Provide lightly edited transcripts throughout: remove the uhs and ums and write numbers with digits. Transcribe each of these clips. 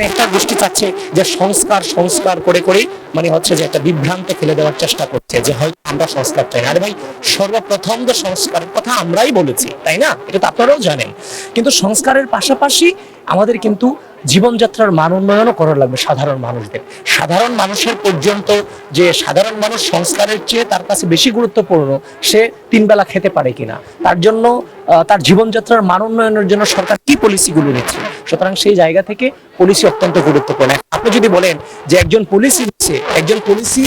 একটা গোষ্ঠী চাচ্ছে যে সংস্কার সংস্কার করে করে মানে হচ্ছে যে একটা বিভ্রান্তে ফেলে দেওয়ার চেষ্টা করছে যে হয়তো আমরা সংস্কার চাই না। আরে ভাই, সর্বপ্রথম তো সংস্কারের কথা আমরাই বলেছি, তাই না? এটা তো আপনারাও জানেন। কিন্তু সংস্কারের পাশাপাশি আমাদের কিন্তু জীবনযাত্রার মান উন্নয়নও করা লাগবে সাধারণ মানুষদের। সাধারণ মানুষের পর্যন্ত যে সাধারণ মানুষ সংস্কারের চেয়ে তার কাছে বেশি গুরুত্বপূর্ণ সে তিন বেলা খেতে পারে কিনা, তার জন্য তার জীবনযাত্রার মান উন্নয়নের জন্য সরকার কি পলিসিগুলো নিচ্ছে। সুতরাং সেই জায়গা থেকে পলিসি অত্যন্ত গুরুত্বপূর্ণ। আপনি যদি বলেন যে একজন পলিসি দিচ্ছে, একজন পলিসি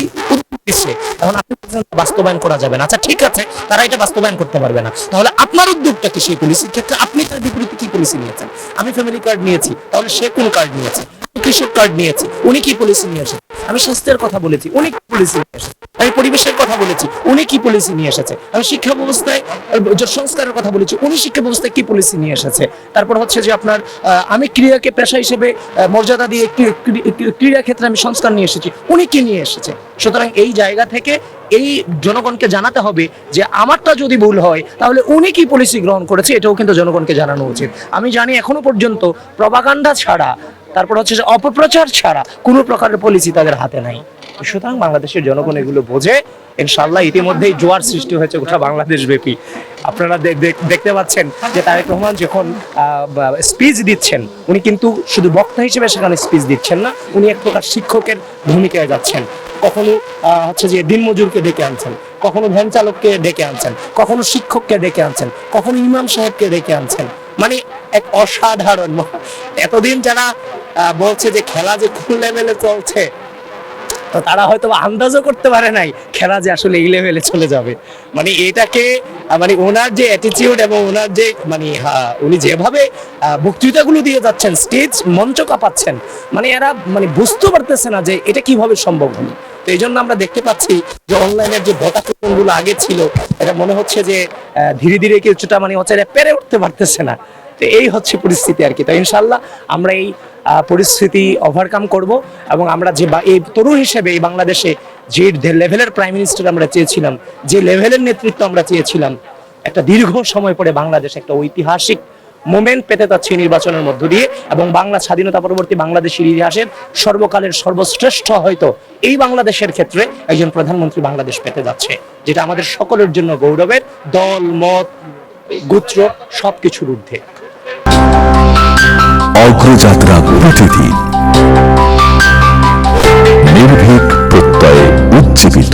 দিচ্ছে, তখন আপনি বাস্তবায়ন করা যাবে না। আচ্ছা ঠিক আছে, তারা এটা বাস্তবায়ন করতে পারবে না, তাহলে আপনার উদ্যোগটা কি সেই পলিসির ক্ষেত্রে? আপনি তার বিপরীতে কি পলিসি নিয়েছেন? আমি ফ্যামিলি কার্ড নিয়েছি, তাহলে সে কোন কার্ড নিয়েছে? কৃষক কার্ড নিয়েছে, উনি কি পলিসি নিয়ে এসেছে? আমি স্বাস্থ্যের কথা বলেছি, উনি কি পলিসি নিয়ে এসেছে? আমি পরিবেশের কথা বলেছি, উনি কি পলিসি নিয়ে এসেছে? আমি শিক্ষা ব্যবস্থায় সংস্কারের কথা বলেছি, উনি শিক্ষা ব্যবস্থায় কি পলিসি নিয়ে এসেছে? তারপর হচ্ছে যে আপনার আমি ক্রীড়াকে পেশা হিসেবে মর্যাদা দিয়ে ক্রীড়া ক্ষেত্রে আমি সংস্কার নিয়ে এসেছি, উনি কি নিয়ে এসেছে? সুতরাং এই জায়গা থেকে এই জনগণকে জানাতে হবে যে আমারটা যদি ভুল হয় তাহলে উনি কি পলিসি গ্রহণ করেছে, এটাও কিন্তু জনগণকে জানানো উচিত। আমি জানি এখনো পর্যন্ত প্রপাগান্ডা ছাড়া, তারপর হচ্ছে যে অপপ্রচার ছাড়া কোনো প্রকারের পলিসি তাদের হাতে নাই। সুতরাং বাংলাদেশের জনগণ এগুলো বোঝে। ইনশাআল্লাহ ইতিমধ্যেই জোয়ার সৃষ্টি হয়েছে গোটা বাংলাদেশ ব্যাপী। আপনারা দেখতে পাচ্ছেন যে তারেক রহমান যখন স্পিচ দিচ্ছেন, উনি কিন্তু শুধু বক্তা হিসেবে সেখানে স্পিচ দিচ্ছেন না, উনি এক প্রকার শিক্ষকের ভূমিকায় যাচ্ছেন। কখনো হচ্ছে যে দিনমজুরকে ডেকে আনছেন, কখনো ভ্যান চালককে ডেকে আনছেন, কখনো শিক্ষককে ডেকে আনছেন, কখনো ইমাম সাহেবকে ডেকে আনছেন। মানে এক অসাধারণ। এতদিন যারা বলছে যে খেলা যে কোন লেভেলে চলছে, তো তারা হয়তো আন্দাজও করতে পারে নাই খেলা যে আসলে এই লেভেলে চলে যাবে। মানে এটাকে মানে ওনার যে অ্যাটিটিউড এবং ওনার যে মানে উনি যেভাবে বক্তৃতাগুলো দিয়ে যাচ্ছেন, স্টেজ মঞ্চ কাঁপাচ্ছেন, মানে এরা মানে বুঝতে পারতেছে না যে এটা কিভাবে সম্ভব হলো। তো এই জন্য আমরা দেখতে পাচ্ছি যে অনলাইনের যে ভোটাগুলো আগে ছিল, এটা মনে হচ্ছে যে ধীরে ধীরে কিছুটা মানে হচ্ছে পেরে উঠতে পারতেছে না। তো এই হচ্ছে পরিস্থিতি আর কি। তো ইনশাল্লাহ আমরা এই পরিস্থিতি ওভারকাম করব এবং আমরা যে এই তরুণ হিসেবে এই বাংলাদেশে যে লেভেলের প্রাইম মিনিস্টার আমরা চেয়েছিলাম, যে লেভেলের নেতৃত্ব আমরা চেয়েছিলাম, একটা দীর্ঘ সময় পরে বাংলাদেশ একটা ঐতিহাসিক মোমেন্ট পেতে যাচ্ছে নির্বাচনের মধ্য দিয়ে, এবং বাংলা স্বাধীনতা পরবর্তী বাংলাদেশের ইতিহাসের সর্বকালের সর্বশ্রেষ্ঠ হয়তো এই বাংলাদেশের ক্ষেত্রে একজন প্রধানমন্ত্রী বাংলাদেশ পেতে যাচ্ছে, যেটা আমাদের সকলের জন্য গৌরবের। দল মত গোত্র সবকিছুর ঊর্ধ্বে। অগ্রযাত্রা প্রতিদিন নির্ভীক প্রত্যয়ে উজ্জীবিত।